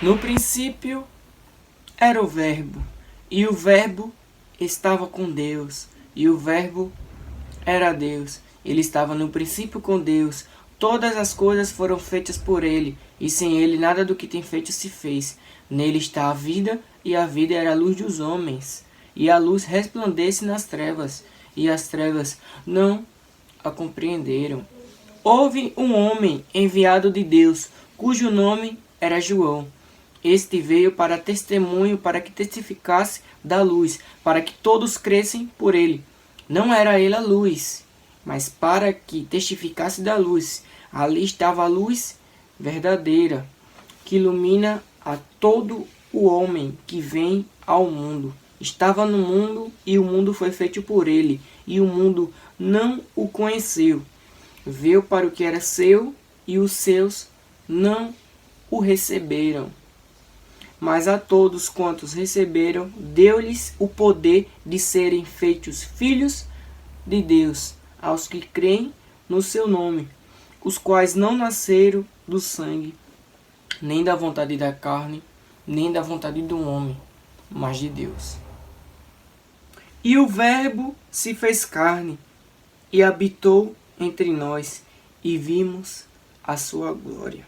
No princípio era o Verbo, e o Verbo estava com Deus, e o Verbo era Deus. Ele estava no princípio com Deus. Todas as coisas foram feitas por ele, e sem ele nada do que tem feito se fez. Nele está a vida, e a vida era a luz dos homens. E a luz resplandece nas trevas, e as trevas não a compreenderam. Houve um homem enviado de Deus, cujo nome era João. Este veio para testemunho, para que testificasse da luz, para que todos crescem por ele. Não era ele a luz, mas para que testificasse da luz. Ali estava a luz verdadeira, que ilumina a todo o homem que vem ao mundo. Estava no mundo, e o mundo foi feito por ele, e o mundo não o conheceu. Veio para o que era seu, e os seus não o receberam. Mas a todos quantos receberam, deu-lhes o poder de serem feitos filhos de Deus, aos que creem no seu nome, os quais não nasceram do sangue, nem da vontade da carne, nem da vontade do homem, mas de Deus. E o Verbo se fez carne, e habitou entre nós, e vimos a sua glória,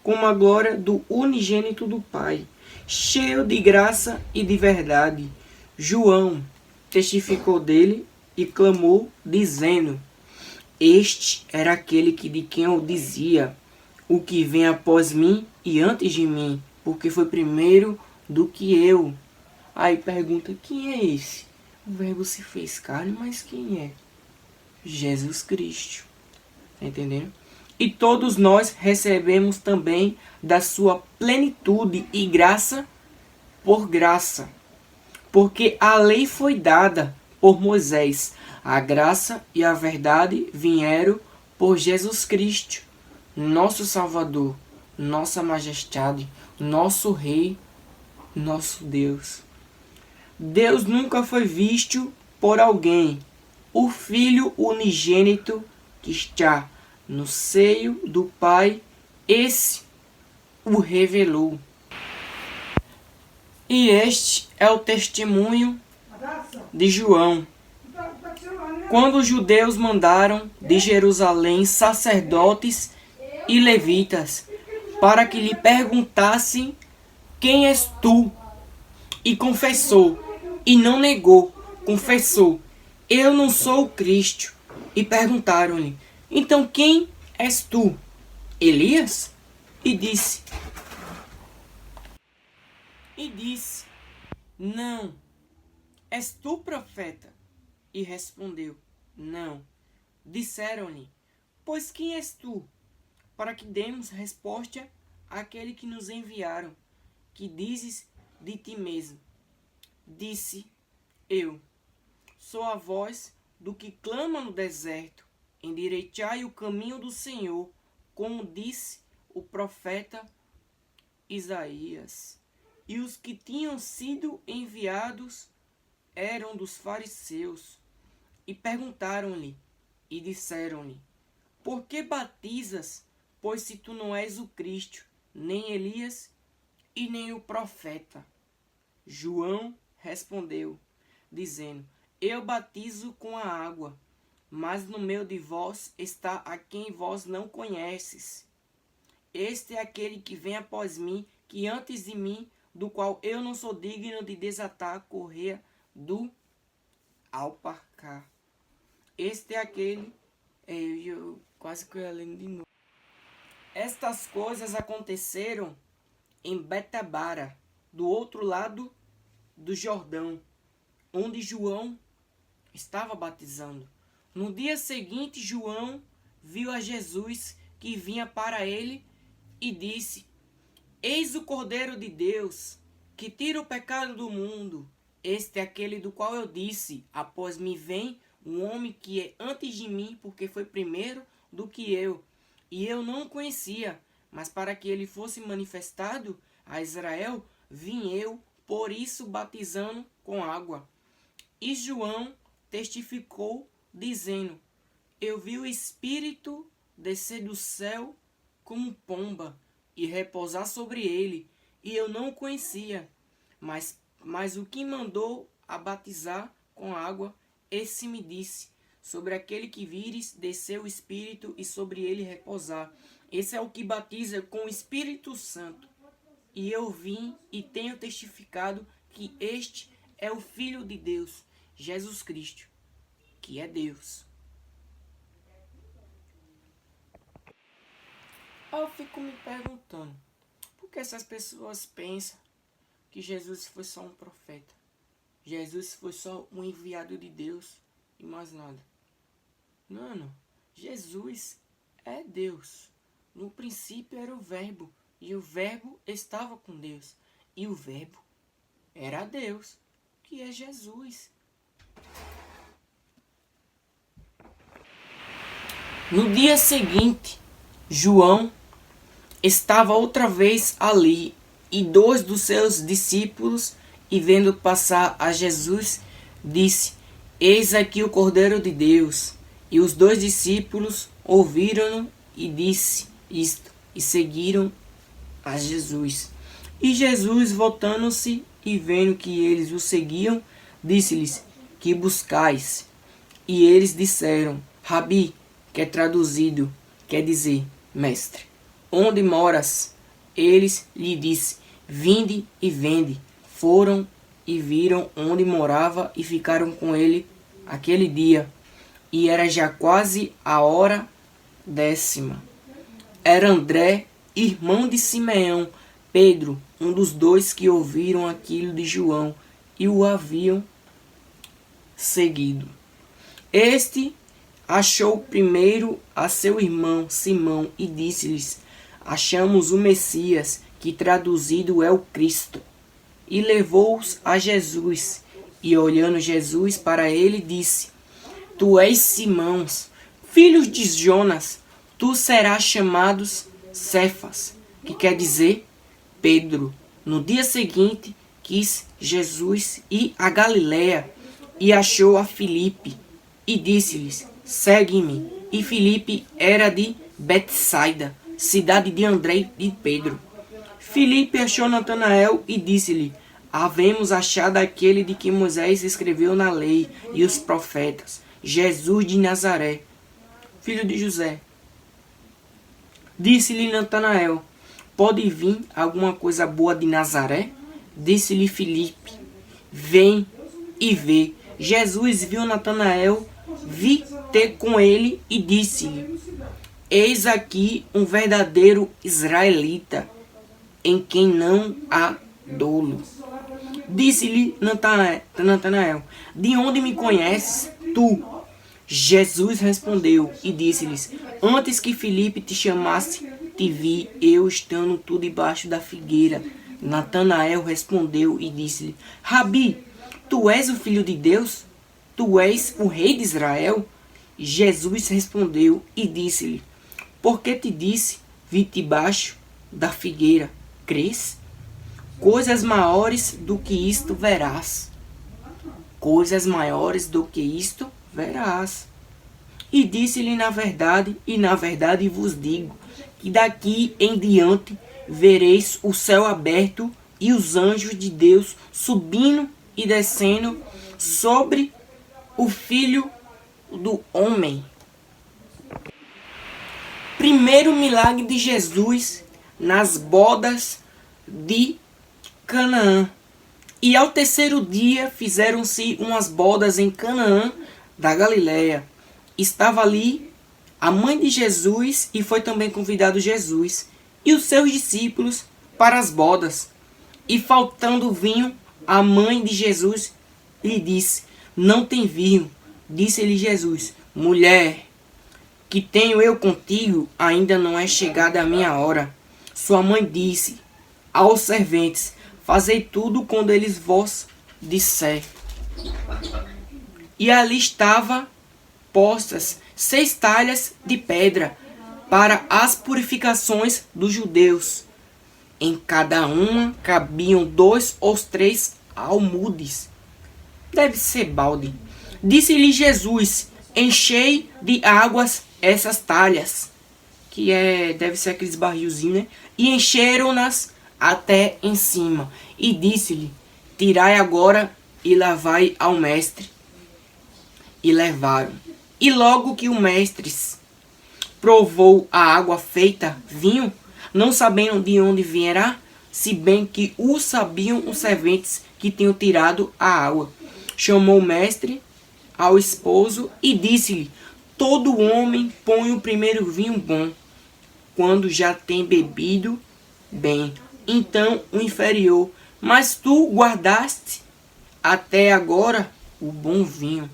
como a glória do unigênito do Pai, cheio de graça e de verdade. João testificou dele e clamou, dizendo: Este era aquele de quem eu dizia: o que vem após mim e antes de mim, porque foi primeiro do que eu. Aí pergunta: quem é esse? O Verbo se fez carne, mas quem é? Jesus Cristo. Tá entendendo? E todos nós recebemos também da sua plenitude e graça por graça. Porque a lei foi dada por Moisés, a graça e a verdade vieram por Jesus Cristo, nosso Salvador, nossa majestade, nosso Rei, nosso Deus. Deus nunca foi visto por alguém. O Filho unigênito que está no seio do Pai, esse o revelou. E este é o testemunho de João. Quando os judeus mandaram de Jerusalém sacerdotes e levitas para que lhe perguntassem: quem és tu? E confessou, e não negou, confessou: eu não sou o Cristo. E perguntaram-lhe: então quem és tu? Elias? E disse: não. És tu profeta? E respondeu: não. Disseram-lhe: pois quem és tu? Para que demos resposta àquele que nos enviaram. Que dizes de ti mesmo? Disse: eu sou a voz do que clama no deserto: endireitai o caminho do Senhor, como disse o profeta Isaías. E os que tinham sido enviados eram dos fariseus, e perguntaram-lhe, e disseram-lhe: por que batizas, pois se tu não és o Cristo, nem Elias, e nem o profeta? João respondeu, dizendo: eu batizo com a água, mas no meio de vós está a quem vós não conheces. Este é aquele que vem após mim, que antes de mim, do qual eu não sou digno de desatar a correia do alparcar. Este é aquele... eu quase que eu ia lendo de novo. Estas coisas aconteceram em Betabara, do outro lado do Jordão, onde João estava batizando. No dia seguinte, João viu a Jesus que vinha para ele e disse: eis o Cordeiro de Deus, que tira o pecado do mundo. Este é aquele do qual eu disse: após mim vem um homem que é antes de mim, porque foi primeiro do que eu. E eu não o conhecia, mas para que ele fosse manifestado a Israel, vim eu, por isso batizando com água. E João testificou, dizendo: eu vi o Espírito descer do céu como pomba, e repousar sobre ele, e eu não o conhecia. Mas o que mandou a batizar com água, esse me disse: sobre aquele que vires, descer o Espírito e sobre ele repousar. Esse é o que batiza com o Espírito Santo. E eu vim e tenho testificado que este é o Filho de Deus, Jesus Cristo, que é Deus. Eu fico me perguntando, por que essas pessoas pensam que Jesus foi só um profeta? Jesus foi só um enviado de Deus e mais nada. Não. Jesus é Deus. No princípio era o Verbo, e o Verbo estava com Deus, e o Verbo era Deus, que é Jesus. No dia seguinte, João estava outra vez ali, e 2 dos seus discípulos, e vendo passar a Jesus, disse: Eis aqui o Cordeiro de Deus. E os 2 discípulos ouviram-no e disse isto, e seguiram a Jesus. E Jesus, voltando-se e vendo que eles o seguiam, disse-lhes: Que buscais? E eles disseram: Rabi, que é traduzido, quer dizer, mestre, onde moras? Eles lhe disse: Vinde e vende. Foram e viram onde morava e ficaram com ele aquele dia. E era já quase a hora 10ª. Era André, irmão de Simeão, Pedro, um dos 2 que ouviram aquilo de João e o haviam seguido. Este achou primeiro a seu irmão Simão e disse-lhes: Achamos o Messias, que traduzido é o Cristo. E levou-os a Jesus. E olhando Jesus para ele, disse: Tu és Simão, filho de Jonas, tu serás chamado Cefas, que quer dizer Pedro. No dia seguinte, quis Jesus ir a Galiléia e achou a Filipe e disse-lhes: Segue-me. E Filipe era de Betsaida, cidade de André e de Pedro. Filipe achou Natanael e disse-lhe: Havemos achado aquele de que Moisés escreveu na lei e os profetas, Jesus de Nazaré, filho de José. Disse-lhe Natanael: Pode vir alguma coisa boa de Nazaré? Disse-lhe Filipe: Vem e vê. Jesus viu Natanael vir ter com ele e disse-lhe: Eis aqui um verdadeiro israelita, em quem não há dolo. Disse-lhe Natanael: De onde me conheces tu? Jesus respondeu e disse-lhes: Antes que Filipe te chamasse, te vi, eu estando tu debaixo da figueira. Natanael respondeu e disse-lhe: Rabi, tu és o Filho de Deus? Tu és o Rei de Israel? Jesus respondeu e disse-lhe: Por que te disse, vi debaixo da figueira? Crês? Coisas maiores do que isto verás. Coisas maiores do que isto verás. E disse-lhe: na verdade vos digo, que daqui em diante vereis o céu aberto e os anjos de Deus subindo e descendo sobre o Filho do Homem. Primeiro milagre de Jesus nas bodas de Canaã. E ao 3º dia fizeram-se umas bodas em Canaã da Galiléia. Estava ali a mãe de Jesus e foi também convidado Jesus e os seus discípulos para as bodas. E faltando vinho, a mãe de Jesus lhe disse: Não tem vinho. Disse-lhe Jesus: Mulher, que tenho eu contigo, ainda não é chegada a minha hora. Sua mãe disse aos serventes: Fazei tudo quando eles vos disser. E ali estava postas 6 talhas de pedra para as purificações dos judeus. Em cada uma cabiam 2 ou 3 almudes. Deve ser balde. Disse-lhe Jesus: Enchei de águas essas talhas. que deve ser aqueles barrilzinhos, né? E encheram-nas até em cima. E disse-lhe: tirai agora e levai ao mestre. E levaram. E logo que o mestre provou a água feita vinho, não sabendo de onde viera, se bem que o sabiam os serventes que tinham tirado a água. Chamou o mestre ao esposo e disse-lhe: todo homem põe o primeiro vinho bom, quando já tem bebido bem, então o inferior. Mas tu guardaste até agora o bom vinho.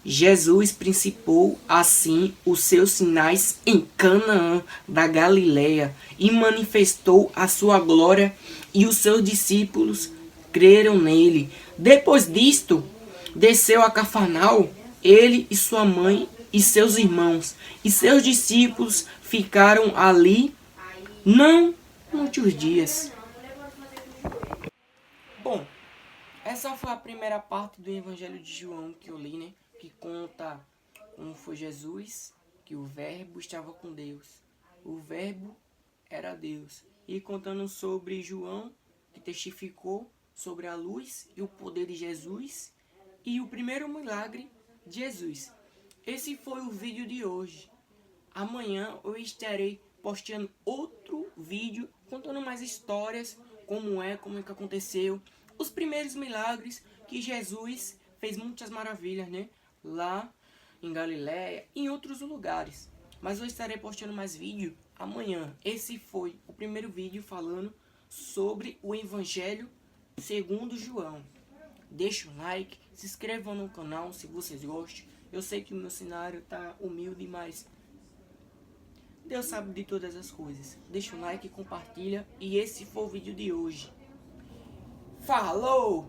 Jesus principou assim os seus sinais em Canaã da Galileia e manifestou a sua glória, e os seus discípulos creram nele. Depois disto, desceu a Cafarnaum, ele e sua mãe e seus irmãos, e seus discípulos ficaram ali não muitos dias. Bom, essa foi a primeira parte do Evangelho de João que eu li, né? Que conta como foi Jesus, que o Verbo estava com Deus. O Verbo era Deus. E contando sobre João, que testificou sobre a luz e o poder de Jesus e o primeiro milagre de Jesus. Esse foi o vídeo de hoje. Amanhã eu estarei postando outro vídeo contando mais histórias, como é que aconteceu, os primeiros milagres que Jesus fez, muitas maravilhas, né? Lá em Galileia e em outros lugares. Mas eu estarei postando mais vídeo amanhã. Esse foi o primeiro vídeo falando sobre o Evangelho segundo João. Deixa um like, se inscrevam no canal se vocês gostam. Eu sei que o meu cenário tá humilde, mas Deus sabe de todas as coisas. Deixa um like, compartilha. E esse foi o vídeo de hoje. Falou!